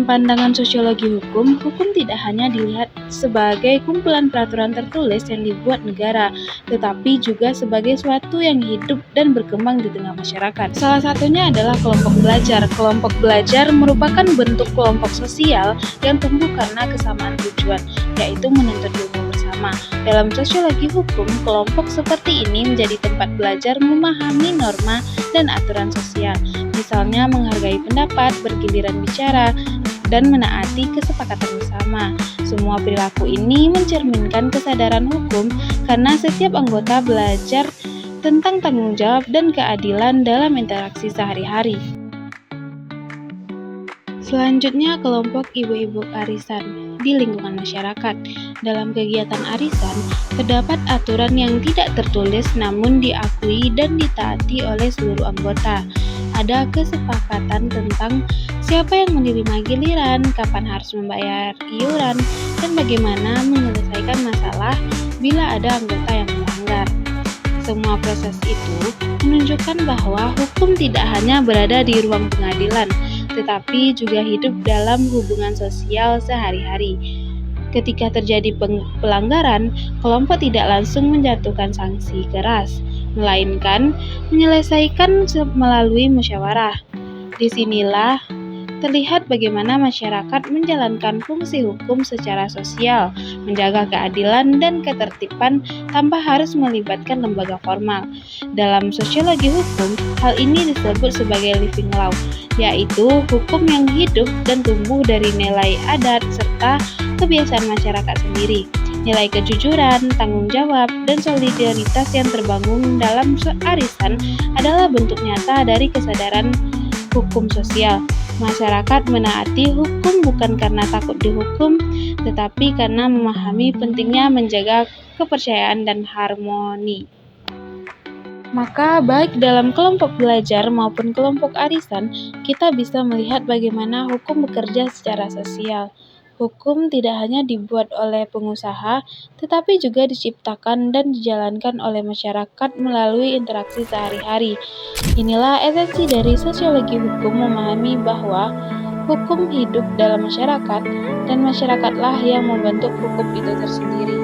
Dalam pandangan sosiologi hukum, hukum tidak hanya dilihat sebagai kumpulan peraturan tertulis yang dibuat negara, tetapi juga sebagai suatu yang hidup dan berkembang di tengah masyarakat. Salah satunya adalah kelompok belajar. Kelompok belajar merupakan bentuk kelompok sosial yang tumbuh karena kesamaan tujuan, yaitu menuntut ilmu bersama. Dalam sosiologi hukum, kelompok seperti ini menjadi tempat belajar memahami norma dan aturan sosial. Misalnya menghargai pendapat, bergiliran bicara, dan menaati kesepakatan bersama. Semua perilaku ini mencerminkan kesadaran hukum karena setiap anggota belajar tentang tanggung jawab dan keadilan dalam interaksi sehari-hari. Selanjutnya, kelompok ibu-ibu arisan di lingkungan masyarakat. Dalam kegiatan arisan, terdapat aturan yang tidak tertulis namun diakui dan ditaati oleh seluruh anggota. Ada kesepakatan tentang siapa yang menerima giliran, kapan harus membayar iuran, dan bagaimana menyelesaikan masalah bila ada anggota yang melanggar. Semua proses itu menunjukkan bahwa hukum tidak hanya berada di ruang pengadilan, tetapi juga hidup dalam hubungan sosial sehari-hari. Ketika terjadi pelanggaran, kelompok tidak langsung menjatuhkan sanksi keras, melainkan menyelesaikan melalui musyawarah. Disinilah terlihat bagaimana masyarakat menjalankan fungsi hukum secara sosial, menjaga keadilan dan ketertiban tanpa harus melibatkan lembaga formal. Dalam sosiologi hukum, hal ini disebut sebagai living law, yaitu hukum yang hidup dan tumbuh dari nilai adat serta kebiasaan masyarakat sendiri. Nilai kejujuran, tanggung jawab, dan solidaritas yang terbangun dalam arisan adalah bentuk nyata dari kesadaran hukum sosial. Masyarakat menaati hukum bukan karena takut dihukum, tetapi karena memahami pentingnya menjaga kepercayaan dan harmoni. Maka baik dalam kelompok belajar maupun kelompok arisan, kita bisa melihat bagaimana hukum bekerja secara sosial. Hukum tidak hanya dibuat oleh pengusaha, tetapi juga diciptakan dan dijalankan oleh masyarakat melalui interaksi sehari-hari. Inilah esensi dari sosiologi hukum, memahami bahwa hukum hidup dalam masyarakat dan masyarakatlah yang membentuk hukum itu tersendiri.